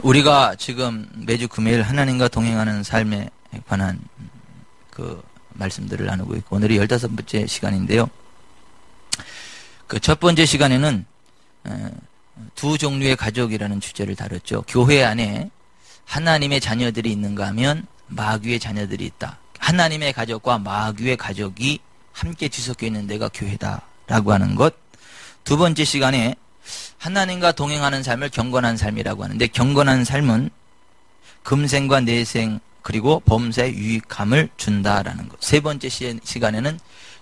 우리가 지금 매주 금요일 하나님과 동행하는 삶에 관한 그 말씀들을 나누고 있고, 오늘이 15번째 시간인데요. 그 첫 번째 시간에는 두 종류의 가족이라는 주제를 다뤘죠. 교회 안에 하나님의 자녀들이 있는가 하면 마귀의 자녀들이 있다. 하나님의 가족과 마귀의 가족이 함께 뒤섞여 있는 데가 교회다라고 하는 것. 두 번째 시간에 하나님과 동행하는 삶을 경건한 삶이라고 하는데, 경건한 삶은 금생과 내생 그리고 범사에 유익함을 준다라는 것. 세 번째 시간에는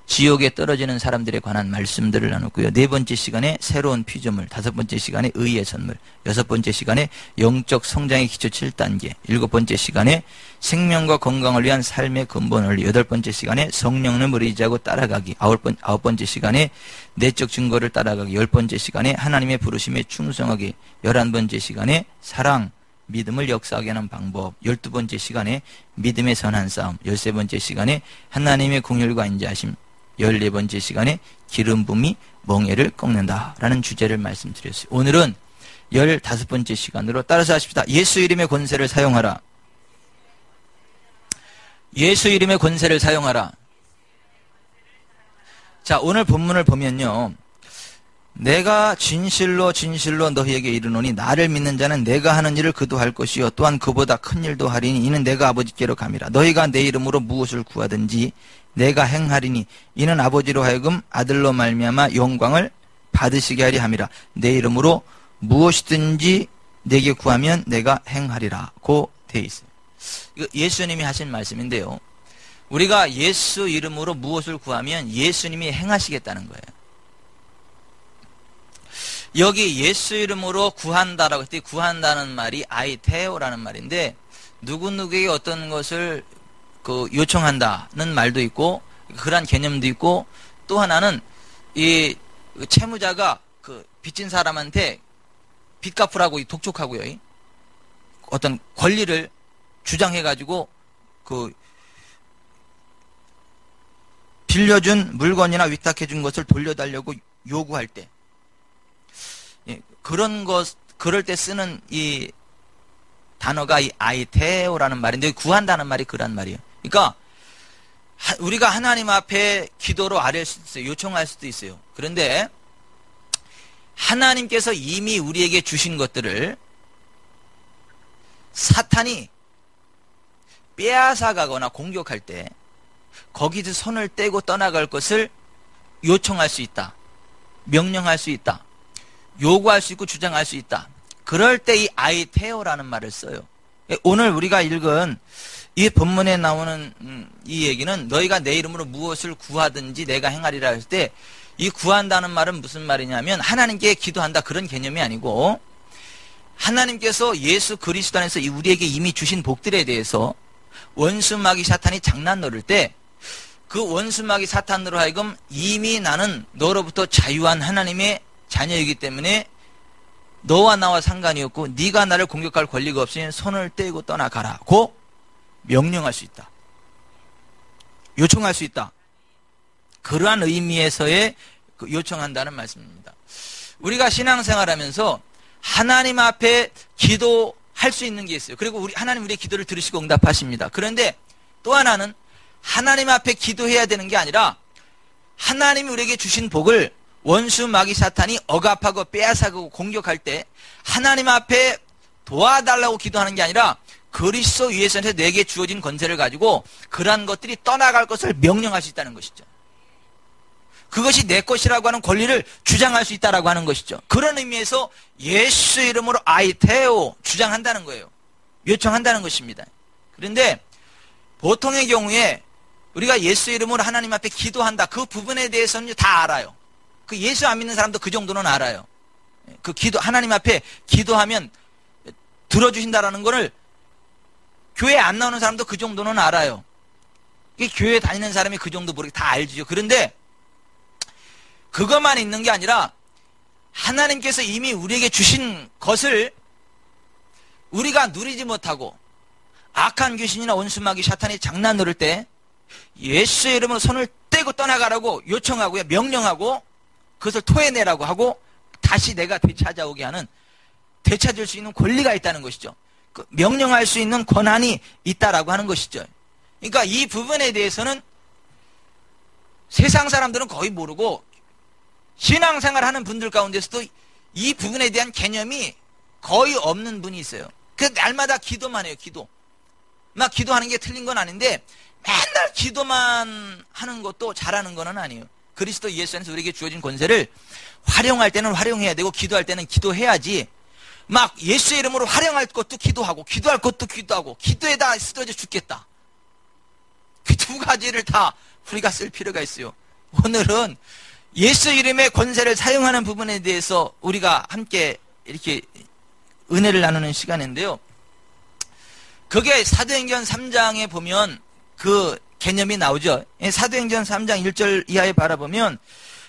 지옥에 떨어지는 사람들에 관한 말씀들을 나눴고요. 네 번째 시간에 새로운 피조물, 다섯 번째 시간에 의의 선물, 여섯 번째 시간에 영적 성장의 기초 7단계, 일곱 번째 시간에 생명과 건강을 위한 삶의 근본 원리, 여덟 번째 시간에 성령을 의지하고 따라가기, 아홉 번째 시간에 내적 증거를 따라가기, 열 번째 시간에 하나님의 부르심에 충성하기, 11번째 시간에 사랑, 믿음을 역사하게 하는 방법, 12번째 시간에 믿음의 선한 싸움, 13번째 시간에 하나님의 긍휼과 인자하심, 14번째 시간에 기름 부음이 멍에를 꺾는다라는 주제를 말씀드렸어요. 오늘은 15번째 시간으로 따라서 하십시다. 예수 이름의 권세를 사용하라. 예수 이름의 권세를 사용하라. 자, 오늘 본문을 보면요, 내가 진실로 너희에게 이르노니 나를 믿는 자는 내가 하는 일을 그도 할 것이요 또한 그보다 큰 일도 하리니 이는 내가 아버지께로 감이라. 너희가 내 이름으로 무엇을 구하든지 내가 행하리니 이는 아버지로 하여금 아들로 말미암아 영광을 받으시게 하리 함이라. 내 이름으로 무엇이든지 내게 구하면 내가 행하리라고 되어 있어요. 이거 예수님이 하신 말씀인데요, 우리가 예수 이름으로 무엇을 구하면 예수님이 행하시겠다는 거예요. 여기 예수 이름으로 구한다라고 했더니 구한다는 말이 아이테오라는 말인데, 누구에게 어떤 것을 요청한다는 말도 있고 그러한 개념도 있고, 또 하나는 이 채무자가 빚진 사람한테 빚 갚으라고 독촉하고요, 어떤 권리를 주장해 가지고 빌려준 물건이나 위탁해 준 것을 돌려달라고 요구할 때, 그럴 때 쓰는 이 단어가 이 아이테오라는 말인데, 구한다는 말이 그란 말이에요. 그러니까 우리가 하나님 앞에 기도로 아뢰을 수도 있어요. 요청할 수도 있어요. 그런데 하나님께서 이미 우리에게 주신 것들을 사탄이 빼앗아가거나 공격할 때 거기서 손을 떼고 떠나갈 것을 요청할 수 있다, 명령할 수 있다, 요구할 수 있고 주장할 수 있다. 그럴 때 이 아이테오라는 말을 써요. 오늘 우리가 읽은 이 본문에 나오는 이 얘기는 너희가 내 이름으로 무엇을 구하든지 내가 행하리라 할 때, 이 구한다는 말은 무슨 말이냐면 하나님께 기도한다 그런 개념이 아니고, 하나님께서 예수 그리스도 안에서 우리에게 이미 주신 복들에 대해서 원수 마귀 사탄이 장난 놓을 때, 그 원수 마귀 사탄으로 하여금 이미 나는 너로부터 자유한 하나님의 자녀이기 때문에 너와 나와 상관이 없고 네가 나를 공격할 권리가 없으니 손을 떼고 떠나가라고 명령할 수 있다, 요청할 수 있다. 그러한 의미에서의 요청한다는 말씀입니다. 우리가 신앙생활하면서 하나님 앞에 기도할 수 있는 게 있어요. 그리고 하나님 우리의 기도를 들으시고 응답하십니다. 그런데 또 하나는 하나님 앞에 기도해야 되는 게 아니라 하나님이 우리에게 주신 복을 원수 마귀 사탄이 억압하고 빼앗아가고 공격할 때 하나님 앞에 도와달라고 기도하는 게 아니라 그리스도 위에서 내게 주어진 권세를 가지고 그러한 것들이 떠나갈 것을 명령할 수 있다는 것이죠. 그것이 내 것이라고 하는 권리를 주장할 수 있다라고 하는 것이죠. 그런 의미에서 예수 이름으로 아이테오 주장한다는 거예요. 요청한다는 것입니다. 그런데 보통의 경우에 우리가 예수 이름으로 하나님 앞에 기도한다, 그 부분에 대해서는 다 알아요. 그 예수 안 믿는 사람도 그 정도는 알아요. 하나님 앞에 기도하면 들어주신다라는 거를 교회 안 나오는 사람도 그 정도는 알아요. 교회 다니는 사람이 그 정도 모르게 다 알죠. 그런데 그것만 있는 게 아니라 하나님께서 이미 우리에게 주신 것을 우리가 누리지 못하고 악한 귀신이나 원수마귀 사탄이 장난 누를 때 예수의 이름으로 손을 떼고 떠나가라고 요청하고요, 명령하고 그것을 토해내라고 하고 다시 내가 되찾아오게 하는 되찾을 수 있는 권리가 있다는 것이죠. 명령할 수 있는 권한이 있다라고 하는 것이죠. 그러니까 이 부분에 대해서는 세상 사람들은 거의 모르고 신앙생활 하는 분들 가운데서도 이 부분에 대한 개념이 거의 없는 분이 있어요. 그 날마다 기도만 해요. 기도. 막 기도하는 게 틀린 건 아닌데 맨날 기도만 하는 것도 잘하는 건 아니에요. 그리스도 예수 안에서 우리에게 주어진 권세를 활용할 때는 활용해야 되고 기도할 때는 기도해야지 막 예수의 이름으로 활용할 것도 기도하고 기도할 것도 기도하고 기도에다 쓰러져 죽겠다. 그 두 가지를 다 우리가 쓸 필요가 있어요. 오늘은 예수 이름의 권세를 사용하는 부분에 대해서 우리가 함께 이렇게 은혜를 나누는 시간인데요. 그게 사도행전 3장에 보면 그 개념이 나오죠. 사도행전 3장 1절 이하에 바라보면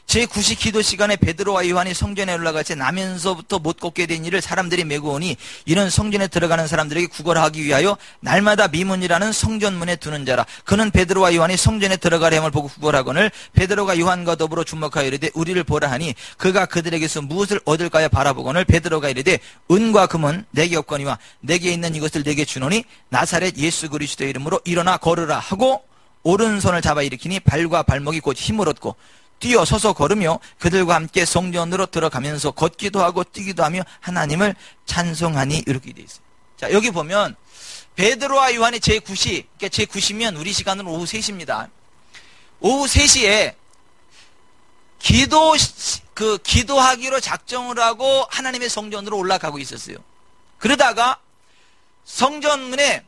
제9시 기도 시간에 베드로와 요한이 성전에 올라가서 나면서부터 못 걷게 된 일을 사람들이 메고 오니 이는 성전에 들어가는 사람들에게 구걸하기 위하여 날마다 미문이라는 성전문에 두는 자라. 그는 베드로와 요한이 성전에 들어가려 함을 보고 구걸하거늘 베드로가 요한과 더불어 주목하여 이르되 우리를 보라 하니 그가 그들에게서 무엇을 얻을까요 바라보거늘 베드로가 이르되 은과 금은 내게 없거니와 내게 있는 이것을 내게 주노니 나사렛 예수 그리스도의 이름으로 일어나 걸으라 하고 오른손을 잡아 일으키니 발과 발목이 곧 힘을 얻고 뛰어 서서 걸으며 그들과 함께 성전으로 들어가면서 걷기도 하고 뛰기도 하며 하나님을 찬송하니 이렇게 되어 있어요. 자, 여기 보면 베드로와 요한이 제9시, 그러니까 제9시면 우리 시간은 오후 3시입니다. 오후 3시에 기도하기로 작정을 하고 하나님의 성전으로 올라가고 있었어요. 그러다가 성전문에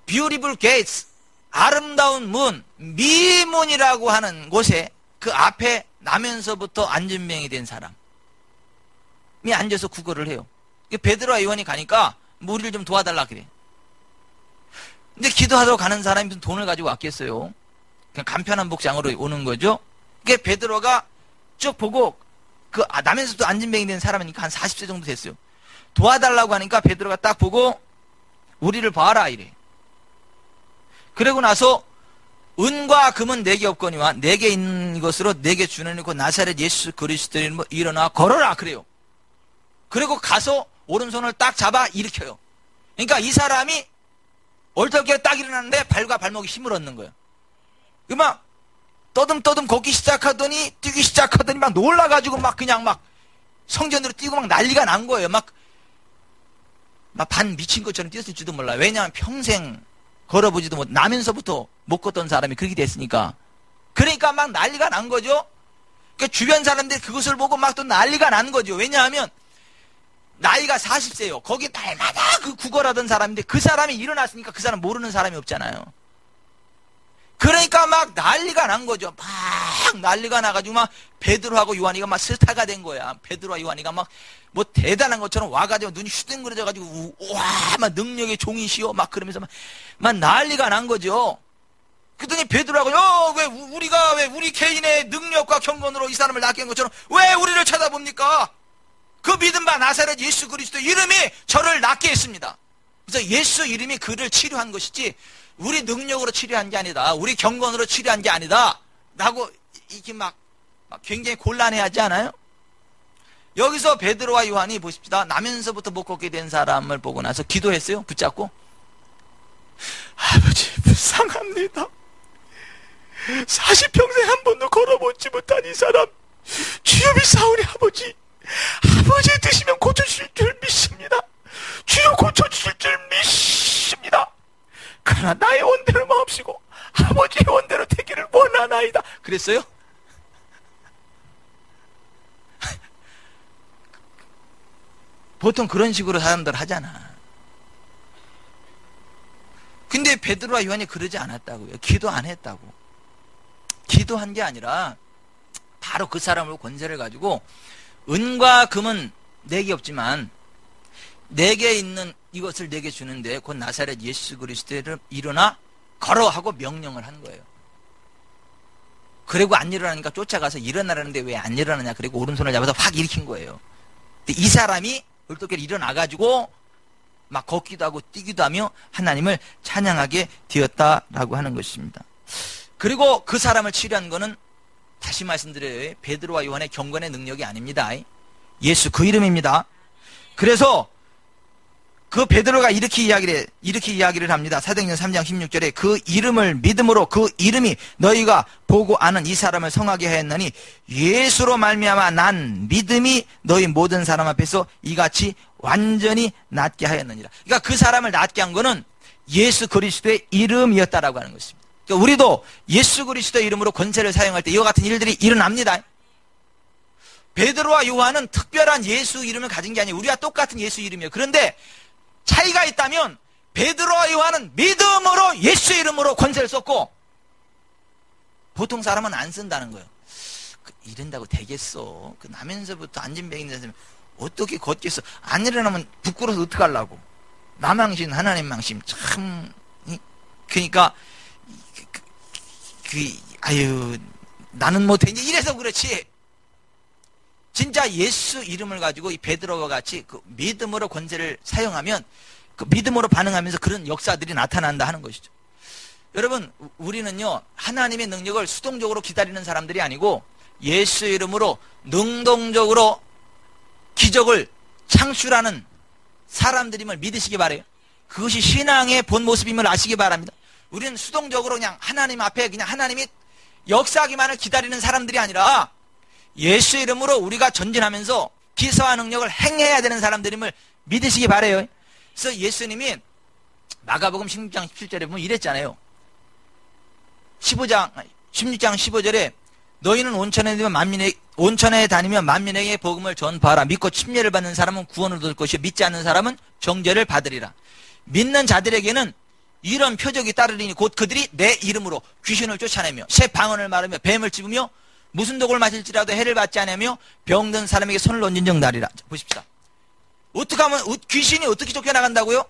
Beautiful Gates, 아름다운 문, 미문이라고 하는 곳에 그 앞에 나면서부터 안진병이 된 사람이 앉아서 구걸을 해요. 베드로와 요한이 가니까 우리를 좀 도와달라 그래. 근데 기도하러 가는 사람이 무슨 돈을 가지고 왔겠어요. 그냥 간편한 복장으로 오는 거죠. 그게 베드로가 쭉 보고 나면서부터 안진병이 된 사람이니까 한 40세 정도 됐어요. 도와달라고 하니까 베드로가 딱 보고 우리를 봐라 이래. 그러고 나서 은과 금은 내게 없거니와 내게 있는 것으로 내게 주노니 곧 나사렛 예수 그리스도의 이름으로 일어나 걸어라 그래요. 그리고 가서 오른손을 딱 잡아 일으켜요. 그러니까 이 사람이 얼떨결에 딱 일어났는데 발과 발목이 힘을 얻는 거예요. 막 떠듬떠듬 걷기 시작하더니 뛰기 시작하더니 막 놀라가지고 막 그냥 막 성전으로 뛰고 막 난리가 난 거예요. 막 반 미친 것처럼 뛰었을지도 몰라요. 왜냐하면 평생 걸어보지도 못, 나면서부터 못 걷던 사람이 그렇게 됐으니까. 그러니까 막 난리가 난 거죠. 그러니까 주변 사람들이 그것을 보고 막 또 난리가 난 거죠. 왜냐하면 나이가 40세요. 거기 날마다 그 구걸하던 사람인데 그 사람이 일어났으니까 그 사람 모르는 사람이 없잖아요. 그러니까 막 난리가 난 거죠. 막 난리가 나가지고 막 베드로하고 요한이가 막 스타가 된 거야. 베드로와 요한이가 막 뭐 대단한 것처럼 와가지고 눈이 슈댕그려져가지고 와 막 능력의 종이시여 막 그러면서 막 난리가 난 거죠. 그랬더니 베드로하고 왜 우리 개인의 능력과 경건으로 이 사람을 낫게 한 것처럼 왜 우리를 쳐다봅니까? 그 믿음 바 나사렛 예수 그리스도 이름이 저를 낫게 했습니다. 그래서 예수 이름이 그를 치료한 것이지 우리 능력으로 치료한 게 아니다. 우리 경건으로 치료한 게 아니다. 라고 이렇게 막 굉장히 곤란해하지 않아요? 여기서 베드로와 요한이 보십시다. 나면서부터 못 걷게 된 사람을 보고 나서 기도했어요. 붙잡고 아버지 불쌍합니다. 40평생 한 번도 걸어보지 못한 이 사람 주여 믿사오니 아버지 드시면 고쳐주실 줄 믿습니다. 주여 고쳐주실 줄 믿습니다. 그러나 나의 원대로 마옵시고 아버지의 원대로 되기를 원하나이다. 그랬어요? 보통 그런 식으로 사람들 하잖아. 근데 베드로와 요한이 그러지 않았다고요. 기도 안 했다고. 기도한 게 아니라 바로 그 사람을 권세를 가지고 은과 금은 내게 없지만 내게 있는 이것을 내게 주는데 곧 나사렛 예수 그리스도를 일어나 걸어 하고 명령을 한 거예요. 그리고 안 일어나니까 쫓아가서 일어나라는데 왜 안 일어나냐. 그리고 오른손을 잡아서 확 일으킨 거예요. 근데 이 사람이 얼떨결에 일어나가지고 막 걷기도 하고 뛰기도 하며 하나님을 찬양하게 되었다라고 하는 것입니다. 그리고 그 사람을 치료한 거는 다시 말씀드려요. 베드로와 요한의 경건의 능력이 아닙니다. 예수 그 이름입니다. 그래서 그 베드로가 이렇게 이야기를 합니다. 사도행전 3장 16절에 그 이름을 믿음으로 그 이름이 너희가 보고 아는 이 사람을 성하게 하였느니 예수로 말미암아 난 믿음이 너희 모든 사람 앞에서 이같이 완전히 낫게 하였느니라. 그러니까 그 사람을 낫게 한 거는 예수 그리스도의 이름이었다라고 하는 것입니다. 그러니까 우리도 예수 그리스도의 이름으로 권세를 사용할 때 이와 같은 일들이 일어납니다. 베드로와 요한은 특별한 예수 이름을 가진 게 아니에요. 우리와 똑같은 예수 이름이에요. 그런데 차이가 있다면 베드로와 요한은 믿음으로 예수 이름으로 권세를 썼고 보통 사람은 안 쓴다는 거예요. 이런다고 되겠어. 나면서부터 안진뱅이 되면 어떻게 걷겠어. 안 일어나면 부끄러워서 어떡하려고. 나망신 하나님 망신 참. 그러니까 아유 나는 못해 이래서 그렇지. 진짜 예수 이름을 가지고 이 베드로와 같이 그 믿음으로 권세를 사용하면 그 믿음으로 반응하면서 그런 역사들이 나타난다 하는 것이죠. 여러분 우리는요 하나님의 능력을 수동적으로 기다리는 사람들이 아니고 예수 이름으로 능동적으로 기적을 창출하는 사람들임을 믿으시기 바라요. 그것이 신앙의 본 모습임을 아시기 바랍니다. 우리는 수동적으로 그냥 하나님 앞에 그냥 하나님이 역사하기만을 기다리는 사람들이 아니라 예수 이름으로 우리가 전진하면서 기사와 능력을 행해야 되는 사람들임을 믿으시기 바라요. 그래서 예수님이 마가복음 16장 17절에 보면 이랬잖아요. 16장 15절에 너희는 온천에 다니면 만민에게 복음을 전파하라. 믿고 침례를 받는 사람은 구원을 얻을 것이요 믿지 않는 사람은 정죄를 받으리라. 믿는 자들에게는 이런 표적이 따르리니 곧 그들이 내 이름으로 귀신을 쫓아내며 새 방언을 말하며 뱀을 찝으며 무슨 독을 마실지라도 해를 받지 않으며 병든 사람에게 손을 얹은 적 나리라. 보십시다. 어떻게 하면 귀신이 어떻게 쫓겨나간다고요?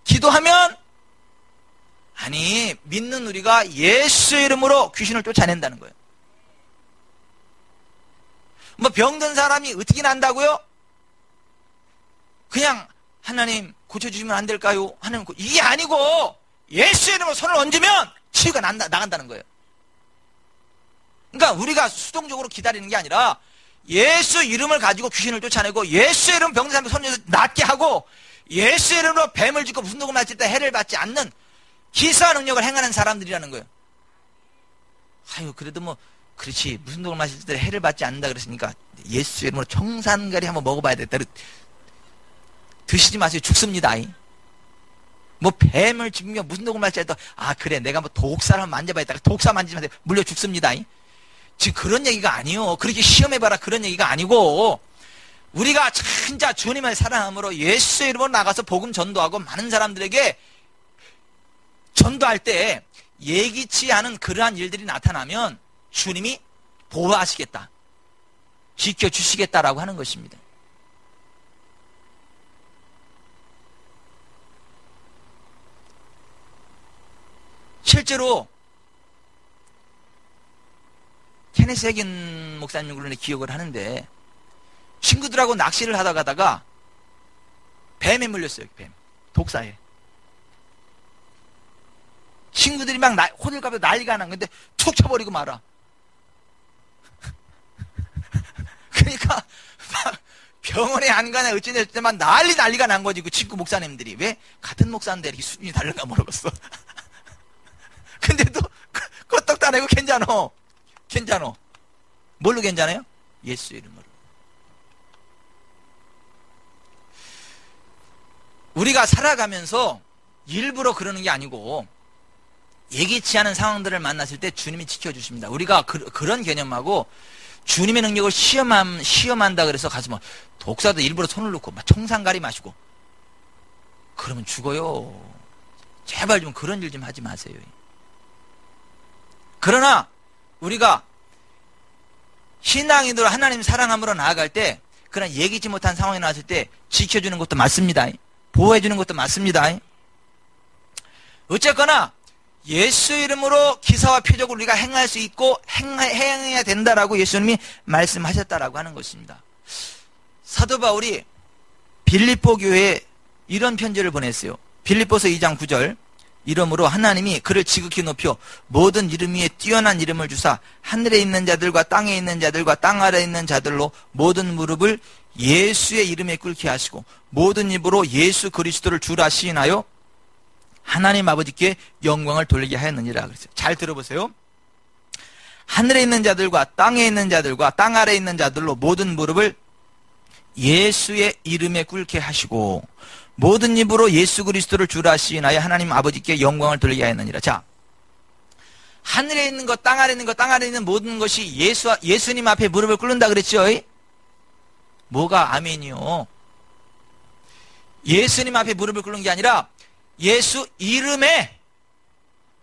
기도하면 아니 믿는 우리가 예수 이름으로 귀신을 쫓아낸다는 거예요. 뭐 병든 사람이 어떻게 난다고요? 그냥 하나님 고쳐주시면 안 될까요? 하는 거 이게 아니고 예수 이름으로 손을 얹으면 치유가 나간다는 거예요. 그러니까 우리가 수동적으로 기다리는 게 아니라 예수 이름을 가지고 귀신을 쫓아내고 예수 이름 병든 사람을 손을 낫게 하고 예수 이름으로 뱀을 짚고 무슨 독을 맞을 때 해를 받지 않는 기사 능력을 행하는 사람들이라는 거예요. 아유 그래도 뭐 그렇지 무슨 독을 마실 때 해를 받지 않는다 그랬으니까 예수 이름으로 청산가리 한번 먹어봐야 되겠다. 드시지 마세요. 죽습니다. 뭐 뱀을 짚으며 무슨 독을 마실 때 아 그래 내가 뭐 독사를 한번 만져봐야겠다. 독사 만지면 물려 죽습니다. 지금 그런 얘기가 아니요. 그렇게 시험해봐라 그런 얘기가 아니고 우리가 진짜 주님을 사랑함으로 예수 이름으로 나가서 복음 전도하고 많은 사람들에게 전도할 때 예기치 않은 그러한 일들이 나타나면 주님이 보호하시겠다. 지켜주시겠다라고 하는 것입니다. 실제로 케네스 해긴 목사님 그런데 기억을 하는데 친구들하고 낚시를 하다 가다가 뱀에 물렸어요. 뱀. 독사에. 친구들이 막 호들갑에 난리가 난 건데 툭 쳐버리고 말아. 그러니까 막 병원에 안 가냐 어찌됐을 때만 난리가 난 거지. 그 친구 목사님들이. 왜? 같은 목사인데 이렇게 수준이 다른가 모르겠어. 근데도 끄떡도 안 하고 괜찮어. 뭘로 괜찮아요? 예수 이름으로. 우리가 살아가면서 일부러 그러는 게 아니고 예기치 않은 상황들을 만났을 때 주님이 지켜주십니다. 우리가 그런 개념하고 주님의 능력을 시험한다 그래서 가서 뭐 독사도 일부러 손을 놓고 막 청산가리 마시고 그러면 죽어요. 제발 좀 그런 일 좀 하지 마세요. 그러나 우리가 신앙인으로 하나님 사랑함으로 나아갈 때 그런 예기치 못한 상황이 나왔을 때 지켜주는 것도 맞습니다. 보호해주는 것도 맞습니다. 어쨌거나 예수 이름으로 기사와 표적을 우리가 행할 수 있고 행해야 된다라고 예수님이 말씀하셨다라고 하는 것입니다. 사도 바울이 빌립보 교회에 이런 편지를 보냈어요. 빌립보서 2장 9절 이름으로 하나님이 그를 지극히 높여 모든 이름 위에 뛰어난 이름을 주사 하늘에 있는 자들과 땅에 있는 자들과 땅 아래에 있는 자들로 모든 무릎을 예수의 이름에 꿇게 하시고 모든 입으로 예수 그리스도를 주라 시인하여 하나님 아버지께 영광을 돌리게 하였느니라 그랬어요. 잘 들어보세요. 하늘에 있는 자들과 땅에 있는 자들과 땅 아래에 있는 자들로 모든 무릎을 예수의 이름에 꿇게 하시고 모든 입으로 예수 그리스도를 주라 시인하여 하나님 아버지께 영광을 돌리게 하였느니라. 자, 하늘에 있는 것, 땅 아래에 있는 것, 땅 아래에 있는 모든 것이 예수님 앞에 무릎을 꿇는다 그랬죠? 뭐가 아멘이요? 예수님 앞에 무릎을 꿇는 게 아니라 예수 이름에,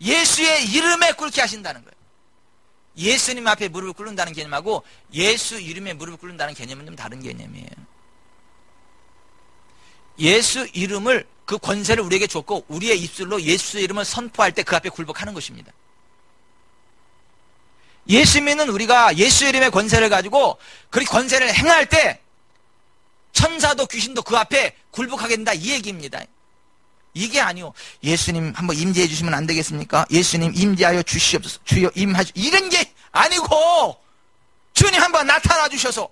예수의 이름에 꿇게 하신다는 거예요. 예수님 앞에 무릎을 꿇는다는 개념하고 예수 이름에 무릎을 꿇는다는 개념은 좀 다른 개념이에요. 예수 이름을, 그 권세를 우리에게 줬고 우리의 입술로 예수 이름을 선포할 때 그 앞에 굴복하는 것입니다. 예수 믿는 우리가 예수 이름의 권세를 가지고 그 권세를 행할 때 천사도 귀신도 그 앞에 굴복하게 된다 이 얘기입니다. 이게 아니요. 예수님 한번 임재해 주시면 안 되겠습니까? 예수님 임재하여 주시옵소서. 주여 임하시, 이런 게 아니고 주님 한번 나타나 주셔서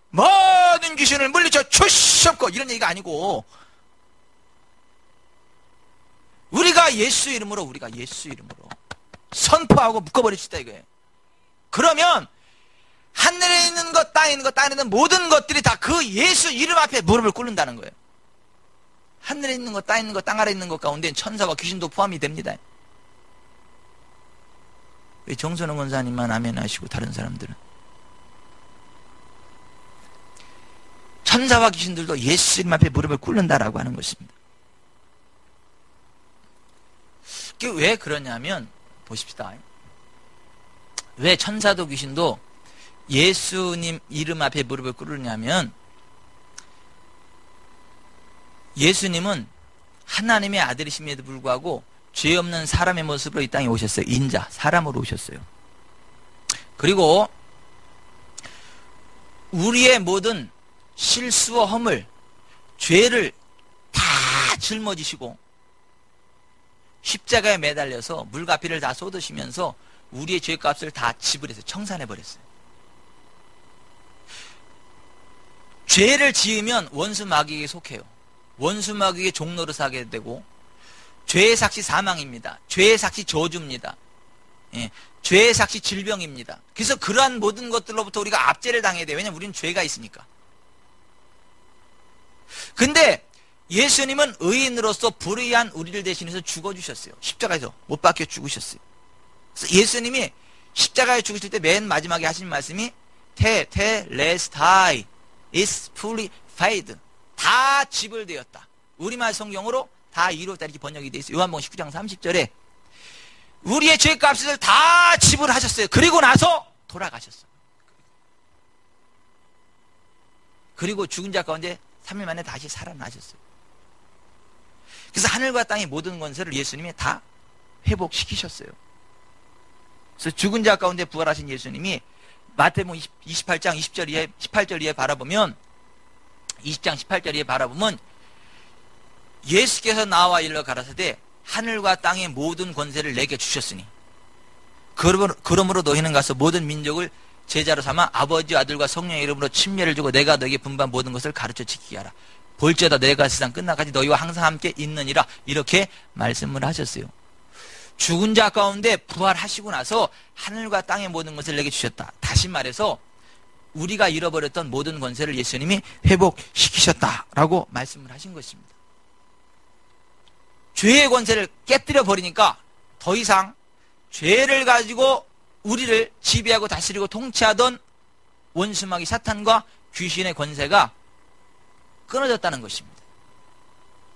모든 귀신을 물리쳐 주시옵고 이런 얘기가 아니고 우리가 예수 이름으로 선포하고 묶어버립시다 이거예요. 그러면 하늘에 있는 것, 땅에 있는 것, 땅에 있는 모든 것들이 다 그 예수 이름 앞에 무릎을 꿇는다는 거예요. 하늘에 있는 것, 땅에 있는 것, 땅 아래에 있는 것 가운데 천사와 귀신도 포함이 됩니다. 왜 정선홍 권사님만 아멘 하시고 다른 사람들은? 천사와 귀신들도 예수님 앞에 무릎을 꿇는다라고 하는 것입니다. 그게 왜 그러냐면 보십시다. 왜 천사도 귀신도 예수님 이름 앞에 무릎을 꿇으냐면 예수님은 하나님의 아들이심에도 불구하고 죄 없는 사람의 모습으로 이 땅에 오셨어요. 인자, 사람으로 오셨어요. 그리고 우리의 모든 실수와 허물, 죄를 다 짊어지시고 십자가에 매달려서 물과 피를 다 쏟으시면서 우리의 죄값을 다 지불해서 청산해버렸어요. 죄를 지으면 원수 마귀에게 속해요. 원수 마귀의 종로로 사게 되고 죄의 삭시 사망입니다. 죄의 삭시 저주입니다. 예, 죄의 삭시 질병입니다. 그래서 그러한 모든 것들로부터 우리가 압제를 당해야 돼요. 왜냐하면 우리는 죄가 있으니까. 근데 예수님은 의인으로서 불의한 우리를 대신해서 죽어주셨어요. 십자가에서 못 박혀 죽으셨어요. 그래서 예수님이 십자가에 죽으실 때 맨 마지막에 하신 말씀이 테텔레스타이 is fully paid. 다 지불되었다. 우리말 성경으로 다 이루었다 이렇게 번역이 되어 있어요. 요한복음 19장 30절에 우리의 죄값을 다 지불하셨어요. 그리고 나서 돌아가셨어요. 그리고 죽은 자 가운데 3일 만에 다시 살아나셨어요. 그래서 하늘과 땅의 모든 권세를 예수님이 다 회복시키셨어요. 그래서 죽은 자 가운데 부활하신 예수님이 마태복음 28장 20절 이하에 18절 이하에 바라보면 20장 18절 이하에 바라보면 예수께서 나와 일러 가라사대 하늘과 땅의 모든 권세를 내게 주셨으니 그러므로 너희는 가서 모든 민족을 제자로 삼아 아버지 아들과 성령의 이름으로 침례를 주고 내가 너에게 분반 모든 것을 가르쳐 지키게 하라. 볼지어다 내가 세상 끝나까지 너희와 항상 함께 있느니라. 이렇게 말씀을 하셨어요. 죽은 자 가운데 부활하시고 나서 하늘과 땅의 모든 것을 내게 주셨다. 다시 말해서 우리가 잃어버렸던 모든 권세를 예수님이 회복시키셨다라고 말씀을 하신 것입니다. 죄의 권세를 깨뜨려 버리니까 더 이상 죄를 가지고 우리를 지배하고 다스리고 통치하던 원수마귀 사탄과 귀신의 권세가 끊어졌다는 것입니다.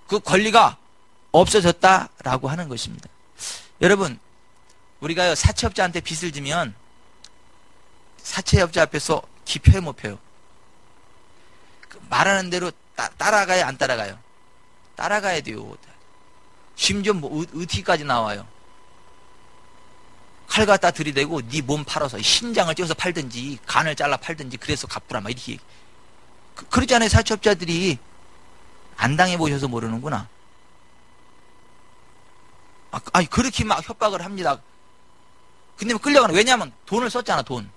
그 권리가 없어졌다라고 하는 것입니다. 여러분, 우리가 사채업자한테 빚을 지면 사채업자 앞에서 기표해 못 펴요. 말하는 대로 따라가요, 안 따라가요? 따라가야 돼요. 심지어 뭐 의티까지 나와요. 칼 갖다 들이대고 네 몸 팔아서 신장을 떼어서 팔든지 간을 잘라 팔든지 그래서 갚으라 막 이렇게 그러잖아요. 사채업자들이 안 당해보셔서 모르는구나. 아니, 그렇게 막 협박을 합니다. 근데 끌려가는, 왜냐면 돈을 썼잖아, 돈.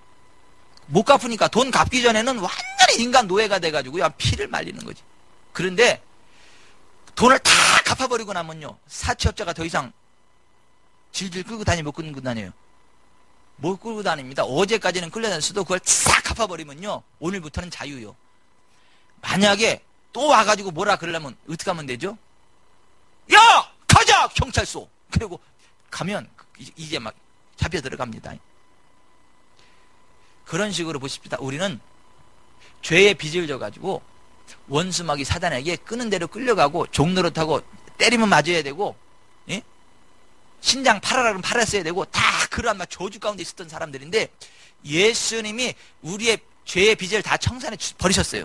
못 갚으니까 돈 갚기 전에는 완전히 인간 노예가 돼가지고요, 피를 말리는 거지. 그런데 돈을 다 갚아버리고 나면요, 사채업자가 더 이상 질질 끌고 다니면 못 끌고 다녀요. 못 끌고 다닙니다. 어제까지는 끌려다녔어도 그걸 싹 갚아버리면요, 오늘부터는 자유요. 만약에 또 와가지고 뭐라 그러려면 어떻게 하면 되죠? 야! 가자! 경찰서! 그리고 가면 이제 막 잡혀 들어갑니다. 그런 식으로 보십시다. 우리는 죄의 빚을 져가지고 원수마귀 사단에게 끄는 대로 끌려가고 종노릇하고 때리면 맞아야 되고, 예? 신장 팔아라 그러면 팔았어야 되고, 다 그런 막 저주 가운데 있었던 사람들인데 예수님이 우리의 죄의 빚을 다 청산해 버리셨어요.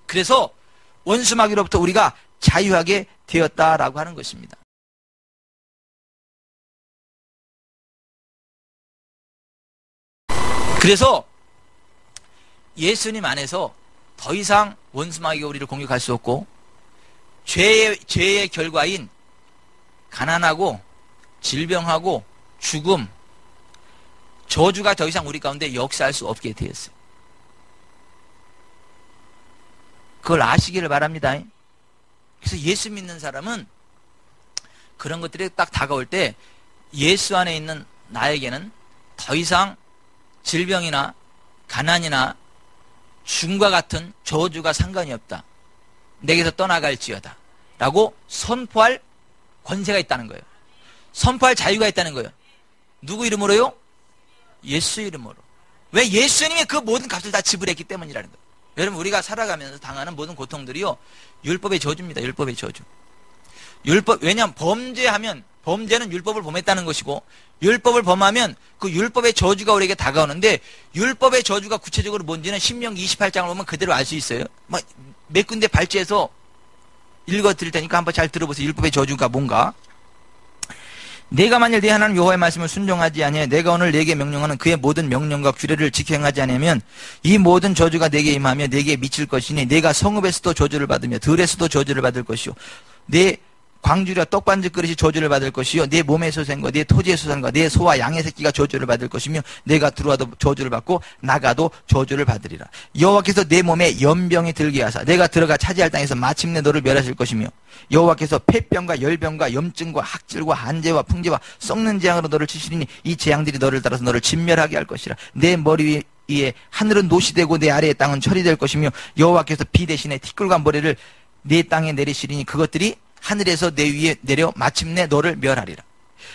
그래서 원수마귀로부터 우리가 자유하게 되었다라고 하는 것입니다. 그래서 예수님 안에서 더 이상 원수마귀가 우리를 공격할 수 없고, 죄의 결과인 가난하고 질병하고 죽음, 저주가 더 이상 우리 가운데 역사할 수 없게 되었어요. 그걸 아시기를 바랍니다. 그래서 예수 믿는 사람은 그런 것들이 딱 다가올 때 예수 안에 있는 나에게는 더 이상 질병이나 가난이나 죽음과 같은 저주가 상관이 없다. 내게서 떠나갈지어다. 라고 선포할 권세가 있다는 거예요. 선포할 자유가 있다는 거예요. 누구 이름으로요? 예수 이름으로. 왜? 예수님이 그 모든 값을 다 지불했기 때문이라는 거예요. 여러분, 우리가 살아가면서 당하는 모든 고통들이요, 율법의 저주입니다. 율법의 저주. 왜냐하면 범죄는 율법을 범했다는 것이고, 율법을 범하면 그 율법의 저주가 우리에게 다가오는데, 율법의 저주가 구체적으로 뭔지는 신명기 28장을 보면 그대로 알 수 있어요. 몇 군데 발제해서 읽어 드릴 테니까 한번 잘 들어보세요. 율법의 저주가 뭔가. 내가 만일 내 하나님 여호와의 말씀을 순종하지 아니하여 내가 오늘 내게 명령하는 그의 모든 명령과 규례를 지켜 행하지 않으면 이 모든 저주가 내게 임하며 내게 미칠 것이니 내가 성읍에서도 저주를 받으며 들에서도 저주를 받을 것이요 내 광주리와 떡반죽 그릇이 저주를 받을 것이요 내 몸에서 생 것, 내 토지에서 산 것, 내 소와 양의 새끼가 저주를 받을 것이며 내가 들어와도 저주를 받고 나가도 저주를 받으리라. 여호와께서 내 몸에 연병이 들게 하사 내가 들어가 차지할 땅에서 마침내 너를 멸하실 것이며 여호와께서 폐병과 열병과 염증과 학질과 한재와 풍재와 썩는 재앙으로 너를 치시리니 이 재앙들이 너를 따라서 너를 진멸하게 할 것이라. 내 머리 위에 하늘은 노시 되고 내 아래의 땅은 철이 될 것이며 여호와께서 비 대신에 티끌과 모래를 내 땅에 내리시리니 그것들이 하늘에서 내 위에 내려 마침내 너를 멸하리라.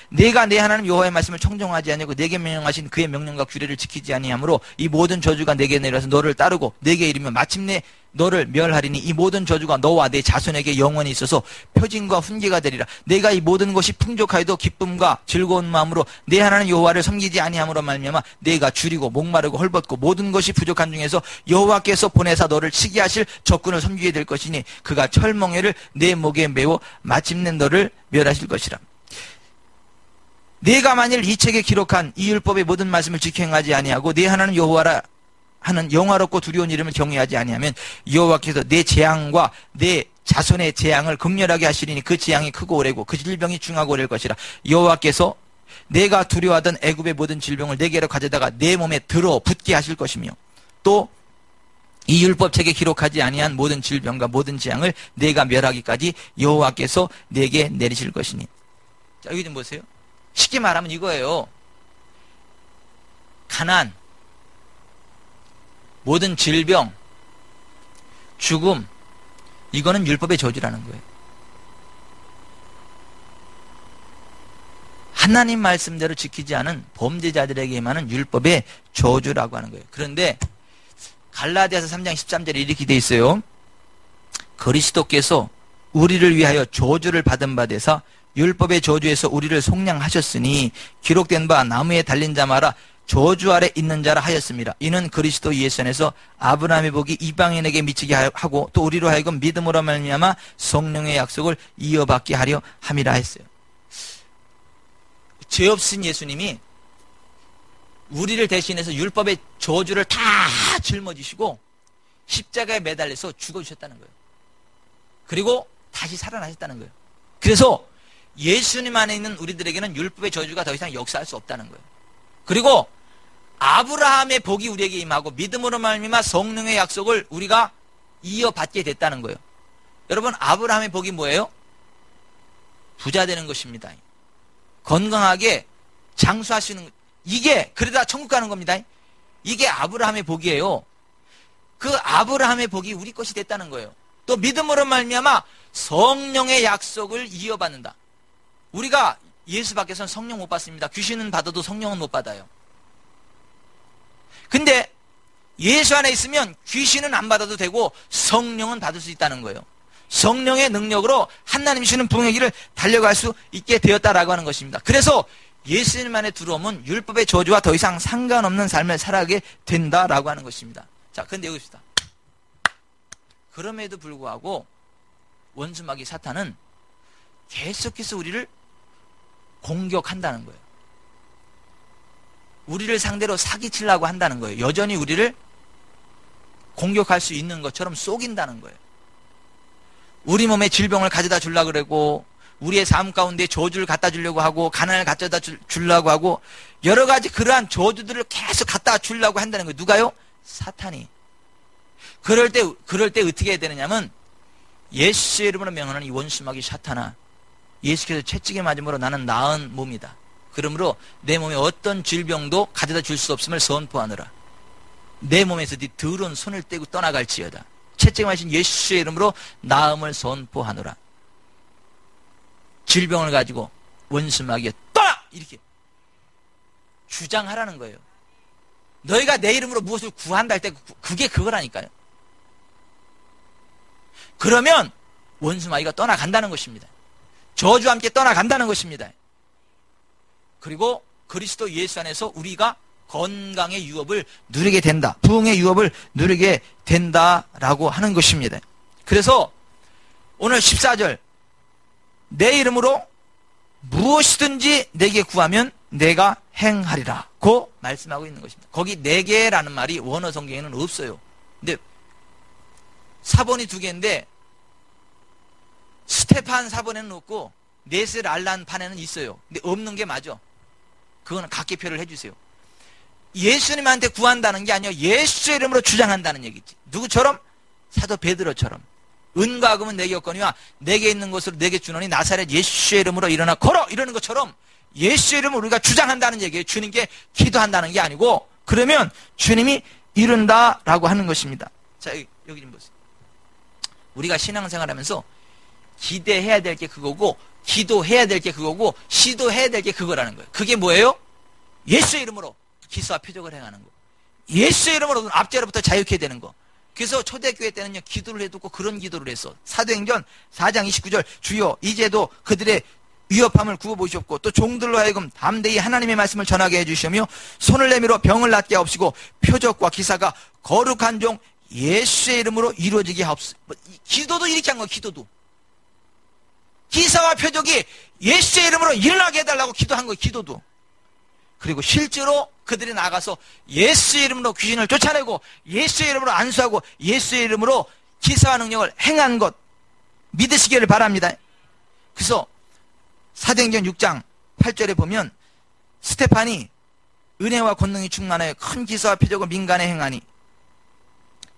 내가 내 하나님 여호와의 말씀을 청종하지 아니하고 내게 명령하신 그의 명령과 규례를 지키지 아니하므로 이 모든 저주가 내게 내려서 너를 따르고 내게 이르며 마침내 너를 멸하리니 이 모든 저주가 너와 내 자손에게 영원히 있어서 표징과 훈계가 되리라. 내가 이 모든 것이 풍족하여도 기쁨과 즐거운 마음으로 내 하나님 여호와를 섬기지 아니함으로 말미암아 내가 줄이고 목마르고 헐벗고 모든 것이 부족한 중에서 여호와께서 보내사 너를 치게 하실 적군을 섬기게 될 것이니 그가 철멍에를 내 목에 메워 마침내 너를 멸하실 것이라. 내가 만일 이 책에 기록한 이 율법의 모든 말씀을 지켜 행하지 아니하고 내 하나님 여호와라 하는 영화롭고 두려운 이름을 경외하지 아니하면 여호와께서 내 재앙과 내 자손의 재앙을 극렬하게 하시리니 그 재앙이 크고 오래고 그 질병이 중하고 오래일 것이라. 여호와께서 내가 두려워하던 애굽의 모든 질병을 내게로 가져다가 내 몸에 들어 붙게 하실 것이며 또 이 율법책에 기록하지 아니한 모든 질병과 모든 재앙을 내가 멸하기까지 여호와께서 내게 내리실 것이니. 자, 여기 좀 보세요. 쉽게 말하면 이거예요. 가난, 모든 질병, 죽음, 이거는 율법의 저주라는 거예요. 하나님 말씀대로 지키지 않은 범죄자들에게 임하는 율법의 저주라고 하는 거예요. 그런데 갈라디아서 3장 13절에 이렇게 돼 있어요. 그리스도께서 우리를 위하여 저주를 받은 바 되사 율법의 저주에서 우리를 속량하셨으니 기록된 바 나무에 달린 자 마라 저주 아래 있는 자라 하였습니다. 이는 그리스도 예수 안에서 아브라함의 복이 이방인에게 미치게 하고 또 우리로 하여금 믿음으로 말미암아 성령의 약속을 이어받게 하려 함이라 했어요. 죄 없으신 예수님이 우리를 대신해서 율법의 저주를 다 짊어지시고 십자가에 매달려서 죽어주셨다는 거예요. 그리고 다시 살아나셨다는 거예요. 그래서 예수님 안에 있는 우리들에게는 율법의 저주가 더 이상 역사할 수 없다는 거예요. 그리고 아브라함의 복이 우리에게 임하고 믿음으로 말미암아 성령의 약속을 우리가 이어받게 됐다는 거예요. 여러분, 아브라함의 복이 뭐예요? 부자 되는 것입니다. 건강하게 장수할 수 있는, 이게 그러다 천국 가는 겁니다. 이게 아브라함의 복이에요. 그 아브라함의 복이 우리 것이 됐다는 거예요. 또 믿음으로 말미암아 성령의 약속을 이어받는다. 우리가 예수 밖에서는 성령 못 받습니다. 귀신은 받아도 성령은 못 받아요. 근데 예수 안에 있으면 귀신은 안 받아도 되고 성령은 받을 수 있다는 거예요. 성령의 능력으로 하나님이 주는 부흥의 길을 달려갈 수 있게 되었다라고 하는 것입니다. 그래서 예수님 안에 들어오면 율법의 저주와 더 이상 상관없는 삶을 살아가게 된다라고 하는 것입니다. 자, 근데 여기 있습니다. 그럼에도 불구하고 원수마귀 사탄은 계속해서 우리를 공격한다는 거예요. 우리를 상대로 사기치려고 한다는 거예요. 여전히 우리를 공격할 수 있는 것처럼 속인다는 거예요. 우리 몸에 질병을 가져다 주려고 그러고, 우리의 삶 가운데 저주를 갖다 주려고 하고, 가난을 갖다 주려고 하고, 여러 가지 그러한 저주들을 계속 갖다 주려고 한다는 거예요. 누가요? 사탄이. 그럴 때 어떻게 해야 되느냐면, 예수의 이름으로 명하는 이 원수마귀 사탄아, 예수께서 채찍에 맞음으로 나는 나은 몸이다. 그러므로 내 몸에 어떤 질병도 가져다 줄 수 없음을 선포하느라. 내 몸에서 네 더러운 손을 떼고 떠나갈지어다. 채찍에 맞으신 예수의 이름으로 나음을 선포하노라. 질병을 가지고 원수마귀에 떠나! 이렇게 주장하라는 거예요. 너희가 내 이름으로 무엇을 구한다 할 때 그게 그거라니까요. 그러면 원수마귀가 떠나간다는 것입니다. 저주와 함께 떠나간다는 것입니다. 그리고 그리스도 예수 안에서 우리가 건강의 유업을 누리게 된다. 부흥의 유업을 누리게 된다라고 하는 것입니다. 그래서 오늘 14절, 내 이름으로 무엇이든지 내게 구하면 내가 행하리라 고 말씀하고 있는 것입니다. 거기 내게라는 말이 원어 성경에는 없어요. 근데 사본이 두 개인데 스테판 사본에는 없고 네스 알란 판에는 있어요. 근데 없는 게 맞아. 그거는 각계표를 해주세요. 예수님한테 구한다는 게 아니라 예수의 이름으로 주장한다는 얘기지. 누구처럼? 사도 베드로처럼. 은과 금은 내게 없거니와 내게 있는 것으로 내게 주노니 나사렛 예수의 이름으로 일어나 걸어! 이러는 것처럼 예수의 이름을 우리가 주장한다는 얘기예요. 주님께 기도한다는 게 아니고, 그러면 주님이 이룬다라고 하는 것입니다. 자, 여기 좀 보세요. 우리가 신앙생활 하면서 기대해야 될 게 그거고, 기도해야 될 게 그거고, 시도해야 될 게 그거라는 거예요. 그게 뭐예요? 예수의 이름으로 기사와 표적을 행하는 거. 예수의 이름으로 압제로부터 자유케 되는 거. 그래서 초대교회 때는요, 기도를 해두고 그런 기도를 했어. 사도행전 4장 29절, 주여 이제도 그들의 위협함을 구워보시옵고 또 종들로 하여금 담대히 하나님의 말씀을 전하게 해주시며 손을 내밀어 병을 낫게 하옵시고 표적과 기사가 거룩한 종 예수의 이름으로 이루어지게 하옵소서. 기도도 이렇게 한 거예요. 기도도. 기사와 표적이 예수의 이름으로 일어나게 해달라고 기도한 거예요. 기도도. 그리고 실제로 그들이 나가서 예수의 이름으로 귀신을 쫓아내고 예수의 이름으로 안수하고 예수의 이름으로 기사와 능력을 행한 것 믿으시기를 바랍니다. 그래서 사도행전 6장 8절에 보면 스테판이 은혜와 권능이 충만하여 큰 기사와 표적을 민간에 행하니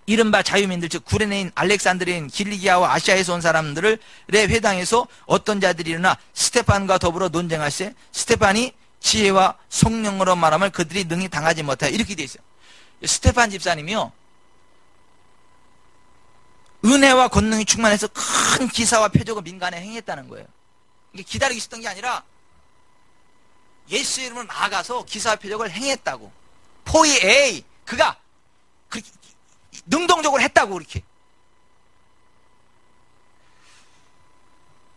이른바 자유민들 즉 구레네인 알렉산드리인 길리기아와 아시아에서 온 사람들의 회당에서 어떤 자들이 일어나 스테판과 더불어 논쟁할세 스테판이 지혜와 성령으로 말하면 그들이 능히 당하지 못하여 이렇게 돼 있어요. 스테판 집사님이요, 은혜와 권능이 충만해서 큰 기사와 표적을 민간에 행했다는 거예요. 이게 기다리고 있었던 게 아니라 예수 이름으로 나가서 기사와 표적을 행했다고. 포이에이 그가 그렇게 능동적으로 했다고. 그렇게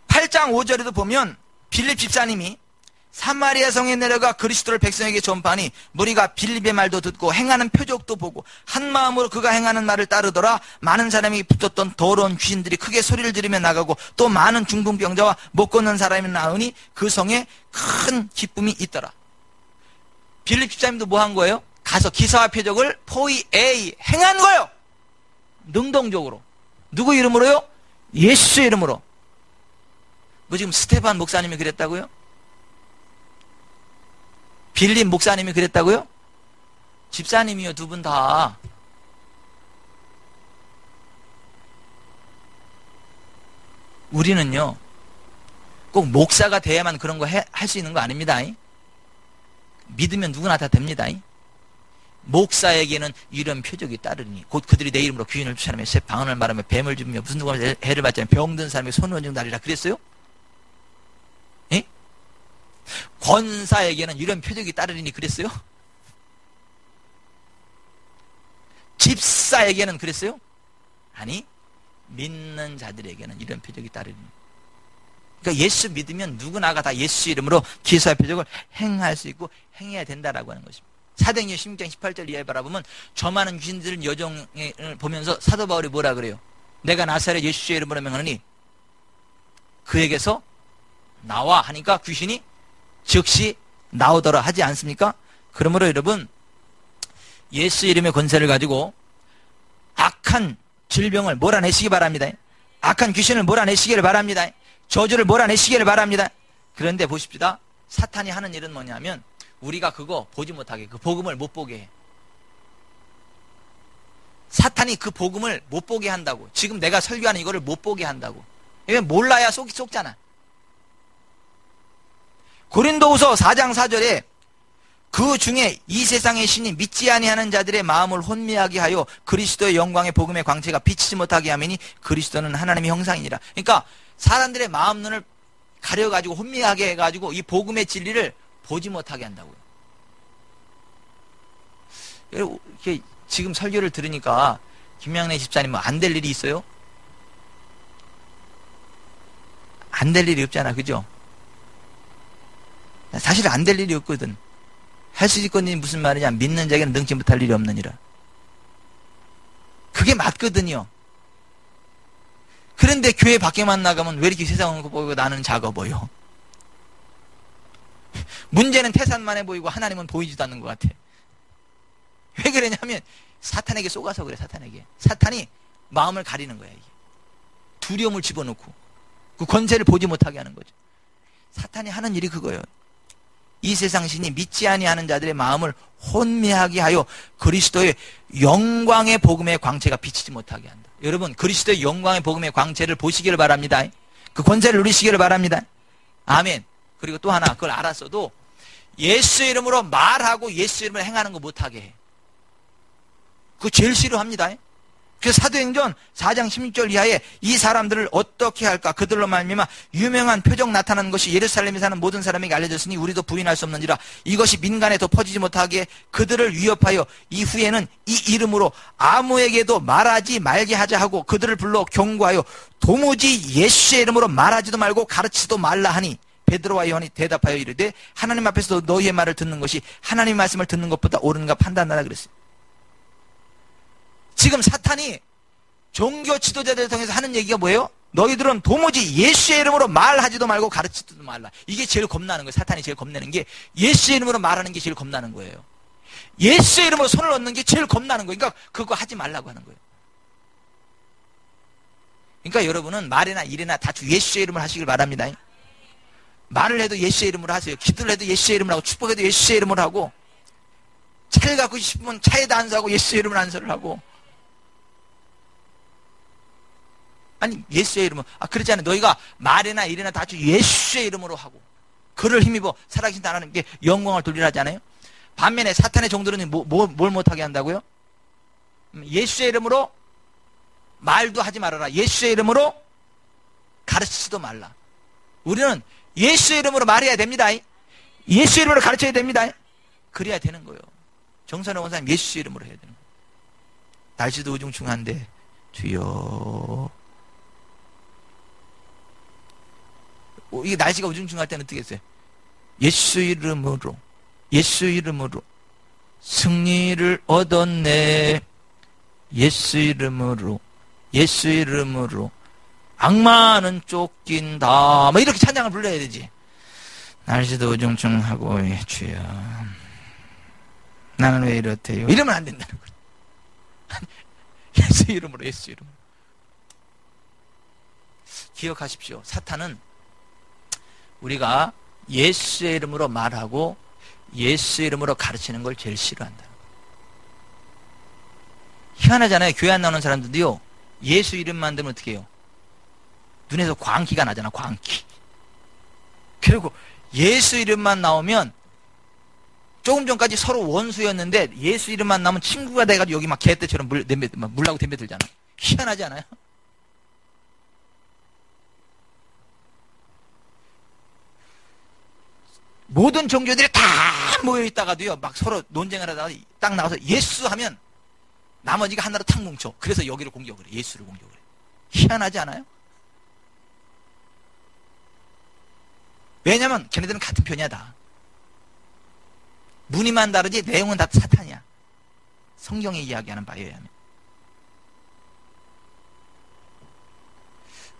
8장 5절에도 보면 빌립 집사님이 사마리아 성에 내려가 그리스도를 백성에게 전파하니 무리가 빌립의 말도 듣고 행하는 표적도 보고 한 마음으로 그가 행하는 말을 따르더라. 많은 사람이 붙었던 더러운 귀신들이 크게 소리를 지르며 나가고 또 많은 중풍병자와 못 걷는 사람이 나으니 그 성에 큰 기쁨이 있더라. 빌립 집사님도 뭐 한 거예요? 가서 기사와 표적을 포이에이 행한 거예요. 능동적으로. 누구 이름으로요? 예수의 이름으로. 뭐 지금 스테반 목사님이 그랬다고요? 빌립 목사님이 그랬다고요? 집사님이요, 두 분 다. 우리는요, 꼭 목사가 돼야만 그런 거 할 수 있는 거 아닙니다. 믿으면 누구나 다 됩니다. 목사에게는 이런 표적이 따르니 곧 그들이 내 이름으로 귀인을 쫓아내며 새 방언을 말하며 뱀을 죽이며 무슨 누가 해를 받지 않으며 병든 사람에게 손을 얹은다리라 그랬어요? 예? 권사에게는 이런 표적이 따르니 그랬어요? 집사에게는 그랬어요? 아니, 믿는 자들에게는 이런 표적이 따르니. 그러니까 예수 믿으면 누구나가 다 예수 이름으로 기사의 표적을 행할 수 있고 행해야 된다라고 하는 것입니다. 사도행전 16장 18절 이하에 바라보면 저 많은 귀신들 여정을 보면서 사도 바울이 뭐라 그래요? 내가 나사렛 예수의 이름으로 명하노니 그에게서 나와 하니까 귀신이 즉시 나오더라 하지 않습니까? 그러므로 여러분, 예수 이름의 권세를 가지고 악한 질병을 몰아내시기 바랍니다. 악한 귀신을 몰아내시기를 바랍니다. 저주를 몰아내시기를 바랍니다. 그런데 보십시다. 사탄이 하는 일은 뭐냐면 우리가 그거 보지 못하게, 그 복음을 못 보게 해. 사탄이 그 복음을 못 보게 한다고. 지금 내가 설교하는 이거를 못 보게 한다고. 이게 몰라야 속잖아. 고린도후서 4장 4절에 그 중에 이 세상의 신이 믿지 아니하는 자들의 마음을 혼미하게 하여 그리스도의 영광의 복음의 광채가 비치지 못하게 하매니 그리스도는 하나님의 형상이니라. 그러니까 사람들의 마음 눈을 가려가지고 혼미하게 해가지고 이 복음의 진리를 보지 못하게 한다고요. 이렇게 지금 설교를 들으니까 김양래 집사님 뭐 안 될 일이 있어요? 안 될 일이 없잖아, 그죠? 사실 안 될 일이 없거든. 할 수 있거니 무슨 말이냐? 믿는 자에게는 능치 못할 일이 없느니라. 그게 맞거든요. 그런데 교회 밖에만 나가면 왜 이렇게 세상을 보고 나는 작아 보여? 문제는 태산만해 보이고 하나님은 보이지도 않는 것 같아. 왜 그러냐면 사탄에게 쏘가서 그래. 사탄이 마음을 가리는 거야. 이게. 두려움을 집어넣고 그 권세를 보지 못하게 하는 거죠. 사탄이 하는 일이 그거예요. 이 세상 신이 믿지 아니하는 자들의 마음을 혼미하게 하여 그리스도의 영광의 복음의 광채가 비치지 못하게 한다. 여러분, 그리스도의 영광의 복음의 광채를 보시기를 바랍니다. 그 권세를 누리시기를 바랍니다. 아멘. 그리고 또 하나, 그걸 알았어도 예수 이름으로 말하고 예수 이름으로 행하는 거 못하게 해. 그거 제일 싫어합니다. 그래서 사도행전 4장 16절 이하에 이 사람들을 어떻게 할까? 그들로 말미암아 유명한 표적 나타나는 것이 예루살렘에 사는 모든 사람에게 알려졌으니 우리도 부인할 수 없는지라. 이것이 민간에 더 퍼지지 못하게 그들을 위협하여 이후에는 이 이름으로 아무에게도 말하지 말게 하자 하고 그들을 불러 경고하여 도무지 예수의 이름으로 말하지도 말고 가르치지도 말라 하니 베드로와 요한이 대답하여 이르되 하나님 앞에서 너희의 말을 듣는 것이 하나님의 말씀을 듣는 것보다 옳은가 판단하라 그랬어요. 지금 사탄이 종교 지도자들을 통해서 하는 얘기가 뭐예요? 너희들은 도무지 예수의 이름으로 말하지도 말고 가르치지도 말라. 이게 제일 겁나는 거예요. 사탄이 제일 겁내는 게 예수의 이름으로 말하는 게 제일 겁나는 거예요. 예수의 이름으로 손을 얻는 게 제일 겁나는 거예요. 그러니까 그거 하지 말라고 하는 거예요. 그러니까 여러분은 말이나 일이나 다 예수의 이름으로 하시길 바랍니다. 말을 해도 예수의 이름으로 하세요. 기도를 해도 예수의 이름으로 하고 축복해도 예수의 이름으로 하고 차를 갖고 싶으면 차에다 안수하고 예수의 이름으로 안수를 하고 아니 예수의 이름으로 그렇지 않아요. 너희가 말이나 일이나 다 예수의 이름으로 하고 그를 힘입어 살아계신 하나님께 영광을 돌리라 하지 않아요? 반면에 사탄의 종들은 뭘 못하게 한다고요? 예수의 이름으로 말도 하지 말아라. 예수의 이름으로 가르치지도 말라. 우리는 예수의 이름으로 말해야 됩니다. 예수의 이름으로 가르쳐야 됩니다. 그래야 되는 거예요. 정선호 원사님 예수의 이름으로 해야 되는 거예요. 날씨도 우중충한데 주여 이게 날씨가 우중충할 때는 어떻게 했어요? 예수 이름으로 승리를 얻었네. 예수 이름으로 악마는 쫓긴다. 뭐 이렇게 찬양을 불러야 되지. 날씨도 우중충하고 주여 나는 왜 이렇대요? 이러면 안 된다는 거예요. 예수 이름으로 기억하십시오. 사탄은 우리가 예수의 이름으로 말하고 예수의 이름으로 가르치는 걸 제일 싫어한다. 희한하잖아요. 교회 안 나오는 사람들도요, 예수 이름만 들으면 어떻게 해요? 눈에서 광기가 나잖아, 광기. 그리고 예수 이름만 나오면 조금 전까지 서로 원수였는데 예수 이름만 나오면 친구가 돼가지고 여기 막 개떼처럼 물라고 덤벼들잖아. 희한하지 않아요? 모든 종교들이 다 모여있다가도요, 막 서로 논쟁을 하다가 딱 나와서 예수 하면 나머지가 하나로 탁 뭉쳐. 그래서 여기를 공격을 해. 예수를 공격을 해. 희한하지 않아요? 왜냐면 걔네들은 같은 편이야 다. 무늬만 다르지 내용은 다 사탄이야. 성경이 이야기하는 바에 의하면.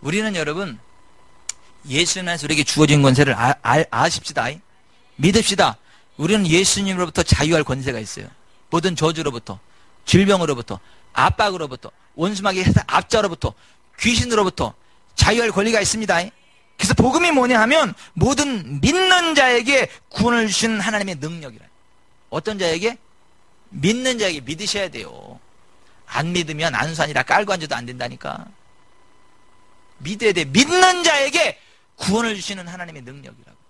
우리는 여러분 예수님 안에서 우리에게 주어진 권세를 아십시다. 믿읍시다. 우리는 예수님으로부터 자유할 권세가 있어요. 모든 저주로부터, 질병으로부터, 압박으로부터, 원수마귀 압자로부터, 귀신으로부터 자유할 권리가 있습니다. 그래서 복음이 뭐냐 하면 모든 믿는 자에게 구원을 주신 하나님의 능력이라. 어떤 자에게? 믿는 자에게. 믿으셔야 돼요. 안 믿으면 안수하니라 깔고 앉아도 안 된다니까. 믿어야 돼. 믿는 자에게 구원을 주시는 하나님의 능력이라고.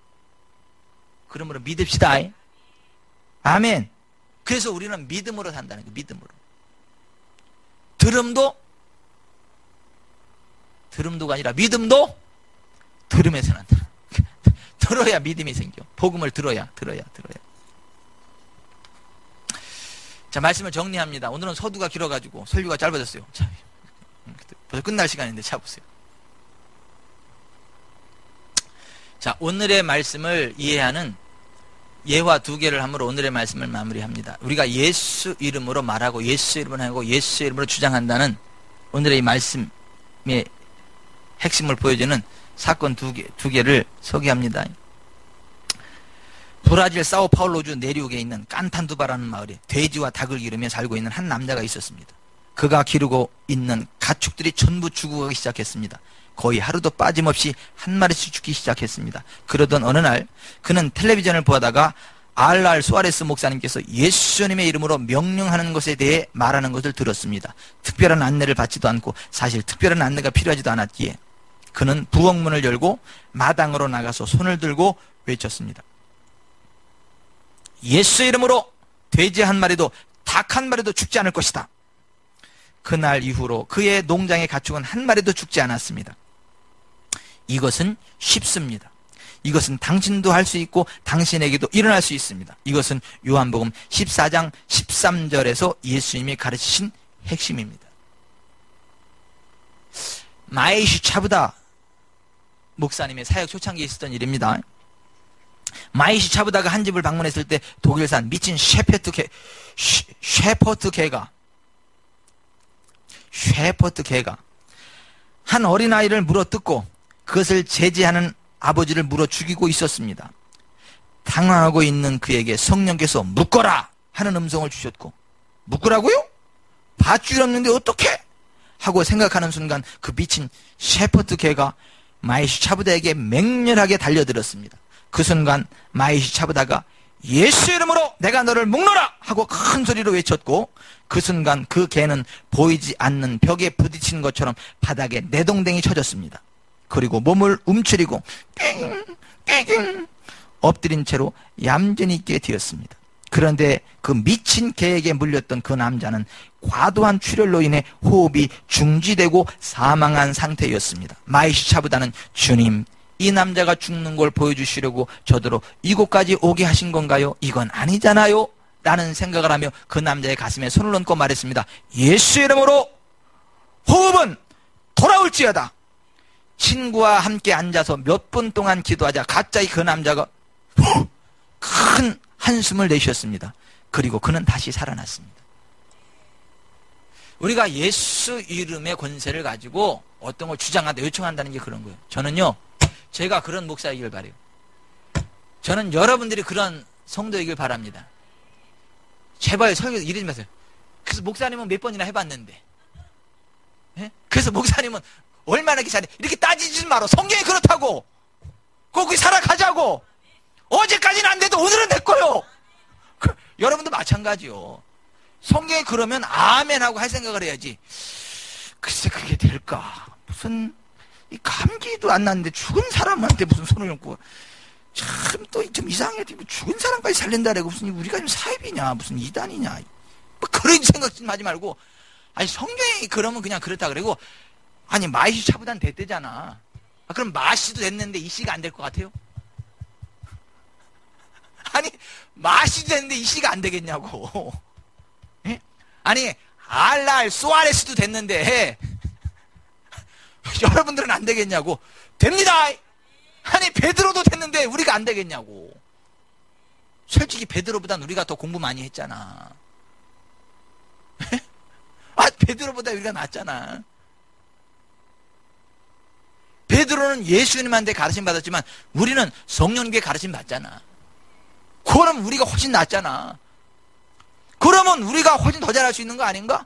그러므로 믿읍시다. 아멘. 그래서 우리는 믿음으로 산다는 거예요. 믿음으로. 들음도가 아니라 믿음도 들음에서 난다. 들어야 믿음이 생겨. 복음을 들어야. 자, 말씀을 정리합니다. 오늘은 서두가 길어가지고 설교가 짧아졌어요. 자, 벌써 끝날 시간인데 차보세요. 자, 오늘의 말씀을 이해하는 예화 2개를 함으로 오늘의 말씀을 마무리합니다. 우리가 예수 이름으로 말하고 예수 이름으로 하고 예수 이름으로 주장한다는 오늘의 이 말씀의 핵심을 보여주는 사건 두 개를 소개합니다. 브라질 사오파울로주 내륙에 있는 깐탄두바라는 마을에 돼지와 닭을 기르며 살고 있는 한 남자가 있었습니다. 그가 기르고 있는 가축들이 전부 죽어가기 시작했습니다. 거의 하루도 빠짐없이 한 마리씩 죽기 시작했습니다. 그러던 어느 날 그는 텔레비전을 보다가 알랄 수아레스 목사님께서 예수님의 이름으로 명령하는 것에 대해 말하는 것을 들었습니다. 특별한 안내를 받지도 않고 사실 특별한 안내가 필요하지도 않았기에 그는 부엌문을 열고 마당으로 나가서 손을 들고 외쳤습니다. 예수 이름으로 돼지 한 마리도 닭 한 마리도 죽지 않을 것이다. 그날 이후로 그의 농장의 가축은 한 마리도 죽지 않았습니다. 이것은 쉽습니다. 이것은 당신도 할 수 있고 당신에게도 일어날 수 있습니다. 이것은 요한복음 14장 13절에서 예수님이 가르치신 핵심입니다. 마에시 차부다 목사님의 사역 초창기에 있었던 일입니다. 마이시 차부다가 한 집을 방문했을 때 독일산 미친 셰퍼트 개가 한 어린아이를 물어뜯고 그것을 제지하는 아버지를 물어 죽이고 있었습니다. 당황하고 있는 그에게 성령께서 묶어라 하는 음성을 주셨고, 묶으라고요? 밧줄 없는데 어떻게? 하고 생각하는 순간 그 미친 셰퍼트 개가 마이시 차부다에게 맹렬하게 달려들었습니다. 그 순간 마이시 차부다가 예수 이름으로 내가 너를 묶노라 하고 큰 소리로 외쳤고, 그 순간 그 개는 보이지 않는 벽에 부딪힌 것처럼 바닥에 내동댕이 쳐졌습니다. 그리고 몸을 움츠리고 깽깽 엎드린 채로 얌전히 있게 되었습니다. 그런데 그 미친 개에게 물렸던 그 남자는 과도한 출혈로 인해 호흡이 중지되고 사망한 상태였습니다. 마이시 차부다는 주님, 이 남자가 죽는 걸 보여주시려고 저더러 이곳까지 오게 하신 건가요? 이건 아니잖아요? 라는 생각을 하며 그 남자의 가슴에 손을 얹고 말했습니다. 예수 이름으로 호흡은 돌아올지어다. 친구와 함께 앉아서 몇 분 동안 기도하자 갑자기 그 남자가 큰 한숨을 내쉬었습니다. 그리고 그는 다시 살아났습니다. 우리가 예수 이름의 권세를 가지고 어떤 걸 주장한다, 요청한다는 게 그런 거예요. 저는요, 제가 그런 목사이길 바라요. 저는 여러분들이 그런 성도이길 바랍니다. 제발 설교 이러지 마세요. 그래서 목사님은 몇 번이나 해봤는데, 예? 그래서 목사님은 얼마나 이렇게 잘해. 이렇게 따지지 마라. 성경이 그렇다고. 거기 살아가자고. 어제까지는 안 돼도 오늘은 됐고요. 여러분도 마찬가지요. 성경에 그러면 아멘 하고 할 생각을 해야지. 글쎄 그게 될까? 무슨 이 감기도 안 났는데 죽은 사람한테 무슨 손을 얹고 참 또 좀 이상해. 죽은 사람까지 살린다라고 무슨 우리가 지금 사입이냐 무슨 이단이냐 뭐 그런 생각 좀 하지 말고 아니 성경이 그러면 그냥 그렇다 그러고 아니 마이씨 차보단 됐대잖아. 그럼 마씨도 됐는데 이 씨가 안 될 것 같아요? 아니 마씨도 됐는데 이 씨가 안 되겠냐고. 예? 아니 알랄 수아레스도 됐는데 여러분들은 안 되겠냐고. 됩니다. 아니 베드로도 됐는데 우리가 안 되겠냐고. 솔직히 베드로보단 우리가 더 공부 많이 했잖아. 아 베드로보다 우리가 낫잖아. 베드로는 예수님한테 가르침 받았지만 우리는 성령님께 가르침 받잖아. 그럼 우리가 훨씬 낫잖아. 그러면 우리가 훨씬 더 잘할 수 있는 거 아닌가?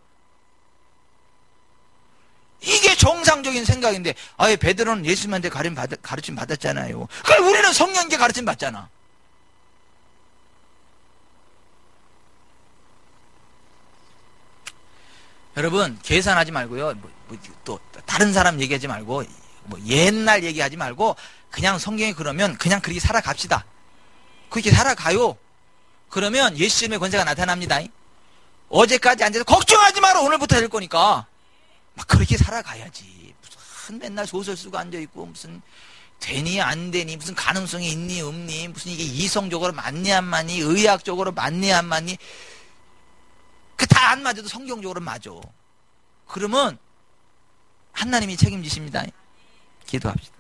이게 정상적인 생각인데 아예 베드로는 예수님한테 가르침 받았잖아요. 그럼 우리는 성령님께 가르침 받잖아. 여러분 계산하지 말고요. 또 다른 사람 얘기하지 말고 뭐 옛날 얘기하지 말고 그냥 성경에 그러면 그냥 그렇게 살아갑시다. 그렇게 살아가요. 그러면 예수님의 권세가 나타납니다. 어제까지 안 돼서 걱정하지 마라. 오늘부터 될 거니까. 막 그렇게 살아가야지. 무슨 맨날 소설 쓰고 앉아있고 무슨 되니 안 되니 무슨 가능성이 있니 없니 무슨 이게 이성적으로 맞니 안 맞니 의학적으로 맞니 안 맞니 그 다 안 맞아도 성경적으로 맞아. 그러면 하나님이 책임지십니다. 기도합시다.